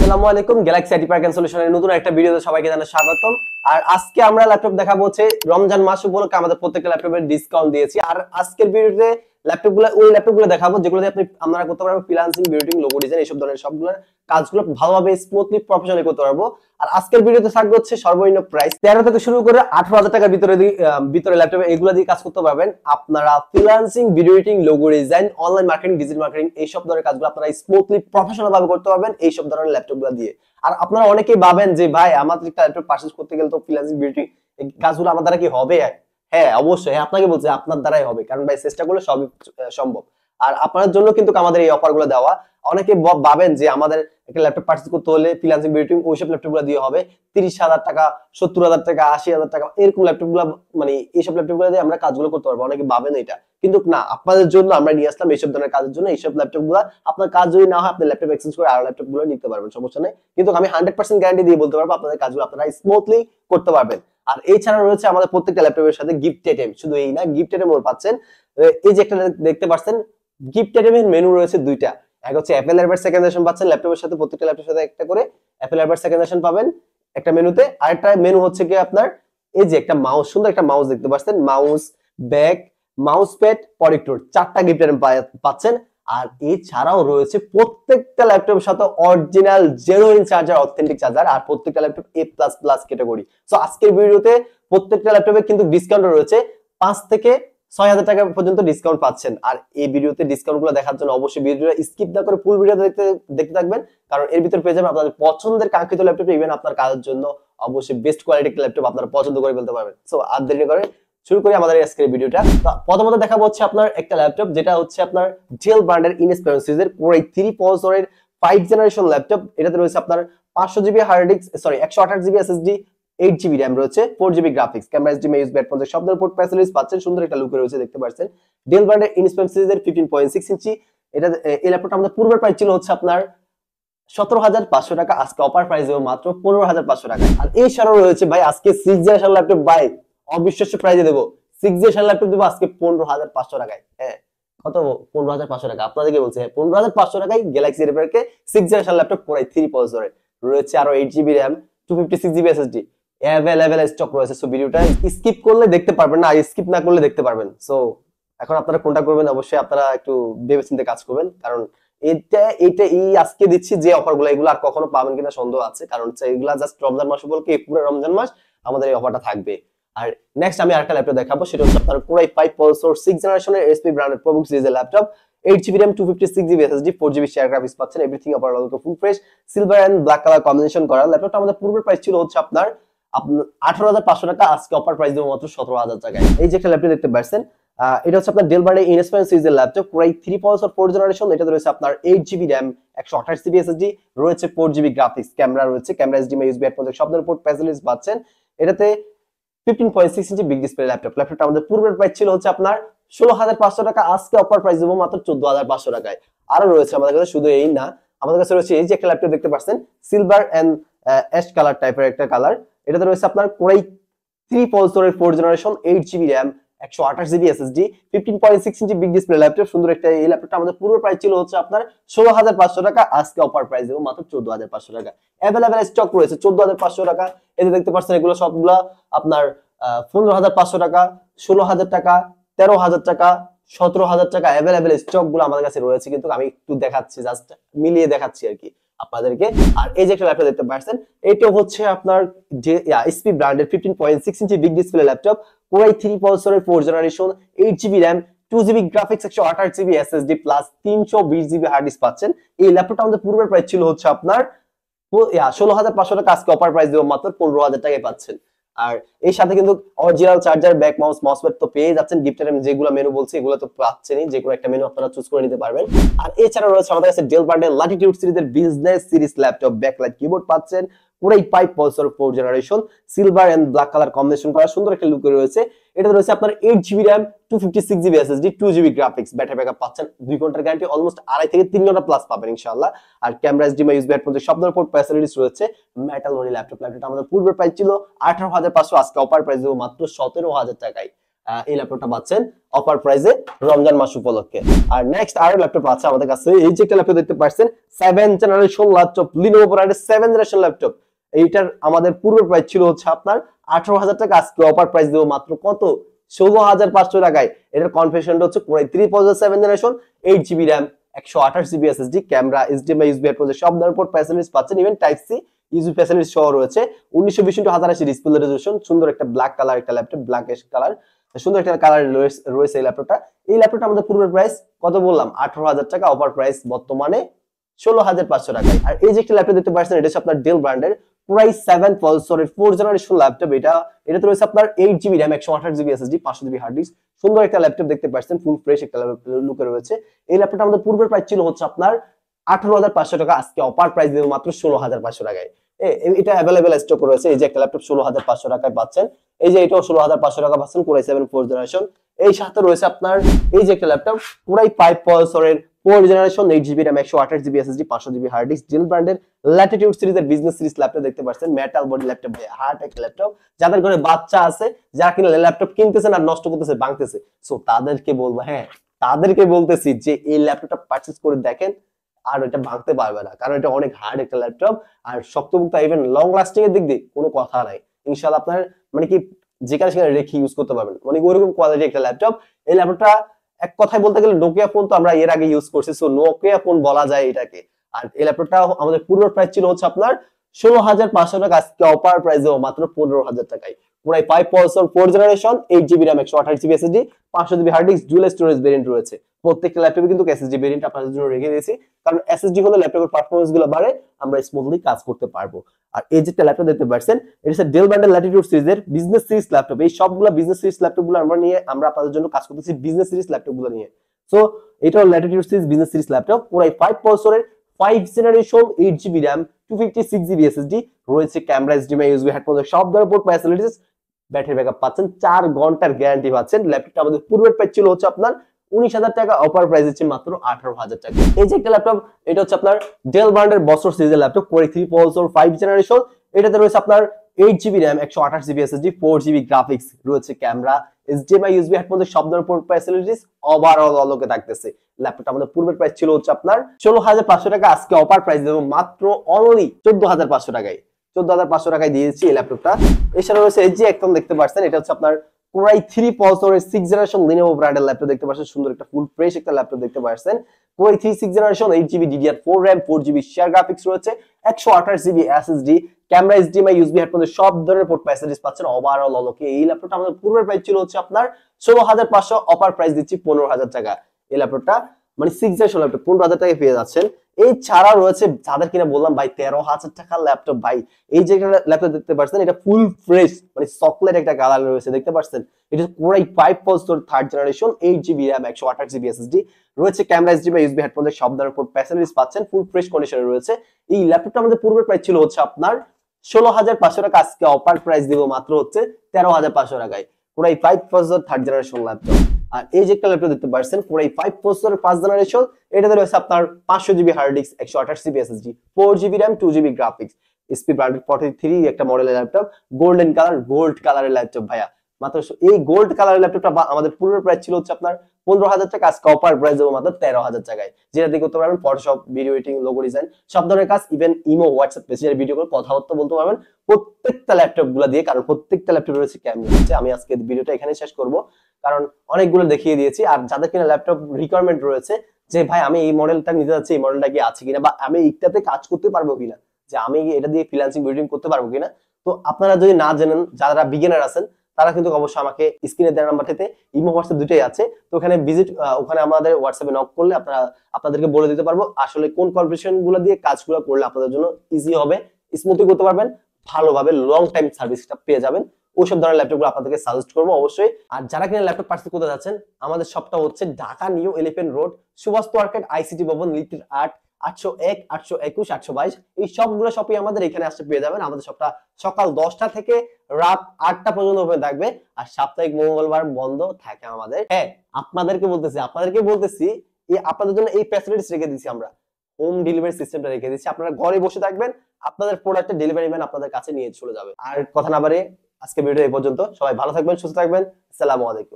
আসসালামু আলাইকুম, Galaxy IT park and সলিউশনের নতুন একটা ভিডিওতে সবাইকে জানাই স্বাগতম। আর আজকে আমরা ল্যাপটপ দেখাবো হচ্ছে রমজান মাস উপলক্ষে আমাদের প্রত্যেকটা ল্যাপটপের ডিসকাউন্ট দিয়েছি। আর আজকের ভিডিওতে ল্যাপটপগুলো দেখাবো যেগুলোতে আপনারা করতে পারবেন ফ্রিল্যান্সিং, এডিটিং, লোগো ডিজাইন এইসব ধরনের সবগুলো কাজগুলো ভালোভাবে স্মুথলি প্রফেশনালি করতে পারবো। আর আজকের ভিডিওতে থাকবে হচ্ছে সর্বনিম্ন প্রাইস 13 থেকে শুরু করে 18,000 টাকার ভিতরে ল্যাপটপে এগুলো দিয়ে কাজ করতে পারবেন। আপনারা freelancing, video editing, logo design, online marketing, digital marketing এইসব ধরনের কাজগুলো আপনারা স্মুথলি প্রফেশনাল ভাবে করতে পারবেন এইসব ধরনের ল্যাপটপগুলো দিয়ে। আর আপনারা অনেকেই ভাবেন যে ভাই আমাদের একটা ল্যাপটপ পারচেজ করতে গেলে তো ফ্রিল্যান্সিং, ভিডিও এই কাজগুলো আমার দ্বারা কি হবে? হ্যাঁ, অবশ্যই আপনাকে বলছি আপনার দ্বারাই হবে, কারণ ভাই চেষ্টা করলে সবই সম্ভব। আর আপনার জন্য কিন্তু আমাদের এই অফারগুলো দেওয়া। অনেকে ভাবেন যে আমাদের একটা ল্যাপটপ পারচেজ করতে হলে ফ্রিল্যান্সিং, ভিডিও ওইসব ল্যাপটপগুলো দিয়ে হবে 30,000 টাকা, 70,000 টাকা, 80,000 টাকা, এরকম ল্যাপটপগুলো মানে এইসব ল্যাপটপগুলো দিয়ে আমরা কাজগুলো করতে পারবো। অনেকে ভাবেন এটা, কিন্তু না, আপনাদের জন্য আমরা নিয়ে আসলাম এইসব ধরনের কাজের জন্য। এইসব ল্যাপটপগুলো আপনার কাজ যদি না হয় আপনি ল্যাপটপ এক্সচেঞ্জ করে আরো ল্যাপটপগুলো নিতে পারবেন, সমস্যা নেই। কিন্তু আমি 100% গ্যারান্টি দিয়ে বলতে পারবো আপনাদের কাজগুলো আপনারা স্মুথলি করতে পারবেন। আর এছাড়া রয়েছে আমাদের প্রত্যেকটা ল্যাপটপের সাথে গিফট আইটেম। শুধু এই না, গিফট আইটেমও পাচ্ছেন। এই যে একটা দেখতে পাচ্ছেন, গিফট আইটেমের মেনু রয়েছে দুইটা। এক হচ্ছে অ্যাপল এয়ারবাড সেকেন্ড জেনারেশন পাচ্ছেন ল্যাপটপের সাথে, প্রত্যেকটা ল্যাপটপের সাথে একটা করে অ্যাপল এয়ারবাড সেকেন্ড জেনারেশন পাবেন একটা মেনুতে। আরেকটা মেনু হচ্ছে কি আপনার এই যে একটা মাউস, সুন্দর একটা মাউস দেখতে পাচ্ছেন, mouse, bag, mouse pad, protector, চারটা গিফট আইটেম পাচ্ছেন। আর এছাড়াও রয়েছে প্রত্যেকটা ল্যাপটপের সাথে original 0 inch charger, authentic charger, আর প্রত্যেকটা ল্যাপটপ A++ ক্যাটাগরি। সো আজকের ভিডিওতে প্রত্যেকটা ল্যাপটপে কিন্তু ডিসকাউন্ট রয়েছে 5 থেকে 6,000 টাকা পর্যন্ত ডিসকাউন্ট পাচ্ছেন। আর এই ভিডিওতে ডিসকাউন্ট গুলো দেখার জন্য অবশ্যই ভিডিওটা স্কিপ না করে ফুল ভিডিও দেখতে থাকবেন, কারণ এর ভিতর পেয়ে যাবেন আপনাদের পছন্দের কাঙ্ক্ষিত ল্যাপটপ, ইভেন আপনার কাজের জন্য অবশ্যই বেস্ট কোয়ালিটির ল্যাপটপ আপনারা পছন্দ করে ফেলতে পারবেন। সো আর দেরি করে শুরু করি আমাদের আজকের ভিডিওটা। প্রথমত দেখাবো হচ্ছে আপনার একটা ল্যাপটপ যেটা হচ্ছে আপনার ডেল ব্র্যান্ডের ইনস্পিরেশন সিরিজের Core i3 প্রসেসরের 5 জেনারেশন ল্যাপটপ। এটাতে রয়েছে আপনার 500 GB hard disk, 128 GB SSD, 8 GB RAM রয়েছে, 4 GB graphics, camera HDMI USB পর্যন্ত সব ধরনের পোর্ট ফ্যাসিলিটিস পাচ্ছেন। সুন্দর একটা লুকে রয়েছে, দেখতে পাচ্ছেন। ডেল ব্র্যান্ডের ইনস্পিরেশন সিরিজের 15.6 ইঞ্চি এটা। এই ল্যাপটপটা আমাদের পূর্বের প্রাইস ছিল হচ্ছে আপনার 17,500 টাকা, আজকে অফার প্রাইস দেবো মাত্র 15,500 টাকা। আর এই ছাড়াও রয়েছে ভাই আজকে 6 জেনারেশন ল্যাপটপ, ভাই অবিশ্বাস্য প্রাইসে দেবো। 6 জেনারেশন ল্যাপটপ দেবো আজকে 15,500 টাকায়। হ্যাঁ, কত? 15,500 টাকা। আপনাদেরকে বলছি, হ্যাঁ 15,500 টাকায় গ্যালাক্সি এডিপারকে 6 জেনারেশন ল্যাপটপ Core i3 প্রসেসরে রয়েছে, আরো 8 GB RAM, 256 GB SSD available stock রয়েছে। সো ভিডিওটা স্কিপ করলে দেখতে পারবেন না, স্কিপ না করলে দেখতে পারবেন। সো এখন আপনারা কোনটা করবেন অবশ্যই আপনারা একটু ভেবেচিন্তে কাজ করবেন, কারণ এই আজকে দিচ্ছি যে অফারগুলো, এগুলো আর কখনো পাবেন কিনা সন্দেহ আছে, কারণ এগুলা জাস্ট রমজান মাস উপলক্ষে, পুরো রমজান মাস আমাদের এই অফারটা থাকবে। আর নেক্সট আমি আরেকটা ল্যাপটপ দেখাবো, সেটা হচ্ছে আপনার Core i5 প্রসেসর 6 জেনারেশনের HP ব্র্যান্ডের প্রবুক সিরিজের laptop, 8 GB RAM, 256 GB SSD, 4 GB share graphics পাচ্ছেন। Everything overall full fresh silver and black colour combination করা। ল্যাপটপটা আমাদের পূর্বের প্রাইস ছিল হচ্ছে আপনার 18,500 টাকা, আজকে অফার প্রাইস দেবো মাত্র 17,000 টাকায়। এই যে একটা ল্যাপটপ দেখতে পাচ্ছেন, এটা হচ্ছে আপনার ডেল ব্র্যান্ডের ইনস্পিরেশন সিরিজের laptop Core i3 processor 4 generation. এটাতে রয়েছে আপনার 8 GB RAM, 128 GB SSD রয়েছে, 4 GB গ্রাফিক্স, ক্যামেরা রয়েছে, ক্যামেরা HDMI ইউএসবি পর্যন্ত সব ধরনের পোর্ট ফ্যাসিলিটিস পাচ্ছেন। এটাতে 15.6 ইঞ্চি বিগ ডিসপ্লে ল্যাপটপ। ল্যাপটপটা আমাদের পূর্বের প্রাইস ছিল হচ্ছে আপনার 16,500 টাকা, আজকে অফার প্রাইস দেবো মাত্র 14,500 টাকায়। আরো রয়েছে আমাদের কাছে, শুধু এই না, আমাদের কাছে রয়েছে এই যে একটা ল্যাপটপ দেখতে পাচ্ছেন, সিলভার এন্ড অ্যাশ কালার টাইপের একটা কালার। এটাতে রয়েছে আপনার Core i3 প্রসেসরের 4 generation, 8 GB RAM, 128 GB SSD, 15.6 inch big display laptop. সুন্দর একটা এই ল্যাপটপটা আমাদের পুরো প্রাইস ছিল হচ্ছে আপনার 16,500 টাকা, আজকে অফার প্রাইস দেবো মাত্র 14,500 টাকা। অ্যাভেলেবল স্টক রয়েছে 14,500 টাকা। এই যে দেখতে পাচ্ছেন, এগুলো সবগুলা আপনার 15,500 টাকা, 16,000 টাকা, 13,000 টাকা, 17,000 টাকা অ্যাভেলেবল স্টক গুলো আমাদের কাছে রয়েছে। কিন্তু আমি একটু দেখাচ্ছি, জাস্ট মিলিয়ে দেখাচ্ছি আর কি আপনাদেরকে। আর এই যে একটা ল্যাপটপ দেখতে পাচ্ছেন, এটা হচ্ছে আপনার যে HP ব্র্যান্ডের 15.6 inch big display laptop, Core i3 প্রসেসরের 4 generation, 8 GB RAM, 2 GB graphics, 128 GB SSD plus 320 GB hard disk পাচ্ছেন। এই ল্যাপটপটা আমাদের পূর্বের প্রাইস ছিল হচ্ছে আপনার 16,500 টাকা, আজকে অফার প্রাইস দেবো মাত্র 15,000 টাকায় পাচ্ছেন। আর এর সাথে কিন্তু original charger, back mouse, mousepad তো পেয়ে যাচ্ছেন। গিফট আইটেম যেগুলো মেনু বলছি এগুলো তো পাচ্ছেনই, যে কোনো একটা মেনু আপনারা চুজ করে নিতে পারবেন। আর এছাড়া রয়েছে আমাদের কাছে ডেল ব্র্যান্ডের ল্যাটিটিউড সিরিজের business series laptop, backlight keyboard পাচ্ছেন, Core i5 processor 4 generation, silver and black colour combination করা, সুন্দর একটা লুক রয়েছে। এটা রয়েছে আপনার 8 GB RAM, 256 GB SSD, 2 GB graphics, battery backup পাচ্ছেন 2 ঘন্টার গ্যারান্টি, অলমোস্ট 2.5 থেকে 3 ঘন্টা প্লাস পাবেন ইনশাআল্লাহ। আর ক্যামেরা HDMI ইউএসবি পর্যন্ত সব ধরনের পোর্ট ফ্যাসিলিটিস রয়েছে। মেটাল বডি ল্যাপটপটা আমাদের পূর্বের প্রাইস ছিল 18,500, আজকে অফার প্রাইস দেবো মাত্র 17,000 টাকায়। এই ল্যাপটপটা পাচ্ছেন অফার প্রাইসে রমজান মাস উপলক্ষে। আর নেক্সট আরো ল্যাপটপ আছে আমাদের কাছে, এই যে একটা ল্যাপটপ দেখতে পাচ্ছেন 7th জেনারেশন ল্যাপটপ, লিনোভো ব্র্যান্ডের 7th জেনারেশন ল্যাপটপ। এইটার আমাদের পূর্বের প্রাইস ছিল হচ্ছে আপনার 18,000 টাকা, আজকে অফার প্রাইস দেবো মাত্র কত 16,500 টাকায়। এটার কনফিগারেশনটা হচ্ছে Core i3 processor 7th generation, 8GB RAM, 128GB SSD, camera, HDMI, USB project সব ধরনের পোর্ট ফ্যাসিলিটিস পাচ্ছেন, even type C USB facilities সহ রয়েছে। 1920x1080 ডিসপ্লে রেজোলিউশন, সুন্দর একটা ব্ল্যাক কালার একটা ল্যাপটপ, ব্ল্যাকিশ কালার, সুন্দর একটা কালার রয়েছে এই ল্যাপটপটা। এই ল্যাপটপটা আমাদের পূর্বের প্রাইস কত বললাম 18,000 টাকা, অফার প্রাইস বর্তমানে 16,500 টাকায়। আর এই যে একটা ল্যাপটপ দেখতে পাচ্ছেন এটা হচ্ছে আপনার ডেল ব্র্যান্ডের Core i7 প্রসেসরের 4th জেনারেশন ল্যাপটপ। এটাতে রয়েছে আপনার 8GB RAM, 128GB SSD, 500GB hard disk, সুন্দর একটা ল্যাপটপ দেখতে পাচ্ছেন, ফুল ফ্রেশ একটা লুকে রয়েছে। এই ল্যাপটপটা আমাদের পূর্বের প্রাইস ছিল হচ্ছে আপনার 18,500 টাকা, আজকে অফার প্রাইস দেব মাত্র 16,500 টাকায়। এটা অ্যাভেলেবেল স্টক রয়েছে। এই যে একটা ল্যাপটপ 16,500 টাকায় পাচ্ছেন, এই যে এটাও 16,500 টাকা পাচ্ছেন, Core i7 4th জেনারেশন। এই সাথে রয়েছে আপনার এই যে একটা ল্যাপটপ Core i5 প্রসেসরের 4th generation, 8GB RAM, 128GB SSD, 500GB hard disk, Dell ব্র্যান্ডের ল্যাটিটিউড সিরিজের বিজনেস সিরিজ ল্যাপটপ দেখতে পাচ্ছেন, মেটাল বডি ল্যাপটপ, হার্ড একটা ল্যাপটপ। যাদের ঘরে বাচ্চা আছে, যারা কিনা ল্যাপটপ কিনতেছেন আর নষ্ট করতেছে, ভাঙতেছে, সো তাদেরকে বলবো, হ্যাঁ তাদেরকে বলতেছি যে এই ল্যাপটপটা পারচেজ করে দেখেন, আর এটা ভাঙতে পারবে না, কারণ এটা অনেক হার্ড একটা ল্যাপটপ আর শক্তপোক্ত, ইভেন লং লাস্টিং এর দিক দিয়ে কোনো কথা নাই। ইনশাআল্লাহ আপনার মানে কি যেখানে সেখানে রেখে ইউজ করতে পারবেন, মানে ওইরকম কোয়ালিটি একটা ল্যাপটপ। এই ল্যাপটপটা এক কথায় বলতে গেলে নোকিয়া ফোন তো আমরা এর আগে ইউজ করছি, সো নোকিয়া ফোন বলা যায় এটাকে। আর এই ল্যাপটপটা আমাদের পূর্বের প্রাইস ছিল হচ্ছে আপনার 16,500 টাকা, আজকে অফার প্রাইস দেবো মাত্র 15,000 টাকায়। Core i5 processor 4th generation, 8GB RAM, 128GB SSD, 500GB hard disk, dual storage variant রয়েছে। প্রত্যেকটা ল্যাপটপে কিন্তু এসএসডি ভেরিয়েন্ট আপনাদের জন্য রেখে দিয়েছি, কারণ এসএসডি হলে ল্যাপটপের পারফরম্যান্স গুলো বাড়ে, আমরা স্মুথলি কাজ করতে পারবো। আর এই যে ল্যাপটপ দেখতে পাচ্ছেন এটা হচ্ছে ডেল ব্র্যান্ডের ল্যাটিটিউড সিরিজের বিজনেস সিরিজ ল্যাপটপ। এই সবগুলো বিজনেস সিরিজ ল্যাপটপগুলো আমরা আপনাদের জন্য কাজ করতেছি বিজনেস সিরিজ ল্যাপটপগুলো নিয়ে। সো এটা Latitude series business series laptop, Core i5 প্রসেসরের 5th generation, 8GB RAM, 256GB SSD রয়েছে, ক্যামেরা, HDMI, USB হেডফোন সব ধরনের পোর্ট ফ্যাসিলিটিস, ব্যাটারি ব্যাকআপ পাচ্ছেন, 4 ঘন্টার গ্যারান্টি পাচ্ছেন। ল্যাপটপটা আমাদের পূর্বের প্রাইস ছিল হচ্ছে আপনার 19,000 টাকা, অফার প্রাইস হচ্ছে মাত্র 18,000 টাকা। এই যে একটা ল্যাপটপ, এটা হচ্ছে আপনার ডেল ব্র্যান্ডের বছর সিরিজের laptop, Core i3 processor 5th generation. এটাতে রয়েছে আপনার 8GB RAM, 128GB SSD, 4GB graphics রয়েছে, ক্যামেরা, HDMI, USB হেডফোন সব ধরনের পোর্ট ফ্যাসিলিটিস ওভারঅল অলোকে থাকতেছে। ল্যাপটপটা আমাদের পূর্বের প্রাইস ছিল হচ্ছে আপনার 16,500 টাকা, আজকে অফার প্রাইস দেবো মাত্র অনলি 14,500 টাকায়। 14,500 টাকায় দিয়েছি এই ল্যাপটপটা। এছাড়া রয়েছে এই যে একদম দেখতে পাচ্ছেন এটা হচ্ছে আপনার Core i3 প্রসেসরের 6th জেনারেশন লিনোভো ব্র্যান্ডের ল্যাপটপ দেখতে পাচ্ছেন, সুন্দর একটা ফুল ফ্রেশ একটা ল্যাপটপ দেখতে পাচ্ছেন। Core i3 6th generation, 8GB DDR4 RAM, 4GB share graphics রয়েছে, 128GB SSD, camera, HDMI, USB headphone সব ধরনের পোর্ট ফ্যাসিলিটিস পাচ্ছেন ওভারঅল অলোকে। এই ল্যাপটপটা আমাদের পূর্বের প্রাইস ছিল হচ্ছে আপনার 16,500, অফার প্রাইস দিচ্ছি 15,000 টাকা। এই ল্যাপটপটা মানে 6th জেনারেশন ল্যাপটপ 15,000 টাকায় পেয়ে যাচ্ছেন। এই ছাড়া রয়েছে যাদের কিনা বললাম ভাই 13,000 টাকার ল্যাপটপ, ভাই এই যে ল্যাপটপ দেখতে পাচ্ছেন এটা ফুল ফ্রেশ মানে চকলেট একটা কালার রয়েছে, দেখতে পাচ্ছেন এটা Core i5 processor 3rd generation, 8GB RAM, 128GB SSD রয়েছে, ক্যামেরা, HDMI, USB হেডফোন সব ধরনের পোর্ট ফ্যাসিলিটিস পাচ্ছেন, ফুল ফ্রেশ কন্ডিশনে রয়েছে। এই ল্যাপটপটা আমাদের পূর্বের প্রাইস ছিল হচ্ছে আপনার 16,500 টাকা, আজকে অফার প্রাইস দিব মাত্র হচ্ছে 13,500 টাকায়। Core i5 processor 3rd generation laptop. আর এই যে একটা ল্যাপটপ দেখতে পাচ্ছেন Core i5 প্রসেসরের 5th জেনারেশন, এটাতে রয়েছে আপনার 500GB hard disk, 128GB SSD, 4GB RAM, 2GB graphics, speed branded 43 একটা মডেলের ল্যাপটপ, গোল্ডেন কালার, গোল্ড কালারের ল্যাপটপ ভাইয়া। মাত্র এই গোল্ড কালারের ল্যাপটপটা আমাদের পূর্বের প্রাইস ছিল হচ্ছে আপনার 15,000 টাকা, আজকে অফার প্রাইস দেবো মাত্র 13,000 টাকায়। যেটা দিয়ে করতে পারবেন Photoshop, video editing, logo design সব ধরনের কাজ, even imo, WhatsApp Messenger video করে কথাবার্তা বলতে পারবেন প্রত্যেকটা ল্যাপটপ গুলা দিয়ে, কারণ প্রত্যেকটা ল্যাপটপ রয়েছে ক্যামেরা। আমি আজকে ভিডিওটা এখানে শেষ করব, কারণ অনেকগুলো দেখিয়ে দিয়েছি। আর যাদের কিনা ল্যাপটপ রিকোয়ারমেন্ট রয়েছে যে ভাই আমি এই মডেলটা নিতে যাচ্ছি, এই মডেলটা কি আছে কিনা, বা আমি এইটাতে কাজ করতে পারবো কিনা, যে আমি এটা দিয়ে ফ্রিল্যান্সিং ভিডিও করতে পারবো কিনা, তো আপনারা যদি না জানেন, যারা বিগিনার আছেন তারা কিন্তু অবশ্যই আমাকে স্ক্রিনে দেওয়া নাম্বারটাতে ইমো, হোয়াটসঅ্যাপ দুটোই আছে, তো ওখানে ভিজিট, ওখানে আমাদের হোয়াটসঅ্যাপে নক করলে আপনাদেরকে বলে দিতে পারবো আসলে কোন কনফিগারেশন গুলো দিয়ে কাজগুলো করলে আপনাদের জন্য ইজি হবে, স্মুথলি করতে পারবেন, ভালোভাবে লং টাইম সার্ভিসটা পেয়ে যাবেন। ওইসব ধরনের ল্যাপটপগুলো আপনাদেরকে সাজেস্ট করবো অবশ্যই। আর যারা কিনা ল্যাপটপ পার্চেজ করতে যাচ্ছেন, আমাদের শপটা হচ্ছে Dhaka New Elephant Road, Subhash market, ICT Bhaban, lift 8, 801, 821, 822 এই সবগুলো শপই আমাদের এখানে আসতে পেয়ে যাবেন। আমাদের শপটা সকাল 10টা থেকে রাত 8টা পর্যন্ত ওপেন থাকবে, আর সাপ্তাহিক মঙ্গলবার বন্ধ থাকে আমাদের। হ্যাঁ, আপনাদেরকে বলতেছি আপনাদের জন্য এই ফ্যাসিলিটিস রেখে দিয়েছি আমরা, হোম ডেলিভারি সিস্টেমটা রেখে দিয়েছি। আপনারা ঘরে বসে থাকবেন, আপনাদের প্রোডাক্টের ডেলিভারি ম্যান আপনাদের কাছে নিয়ে চলে যাবে। আর কথা না বাড়িয়ে আজকে ভিডিও এই পর্যন্ত, সবাই ভালো থাকবেন, সুস্থ থাকবেন, আসসালামু আলাইকুম।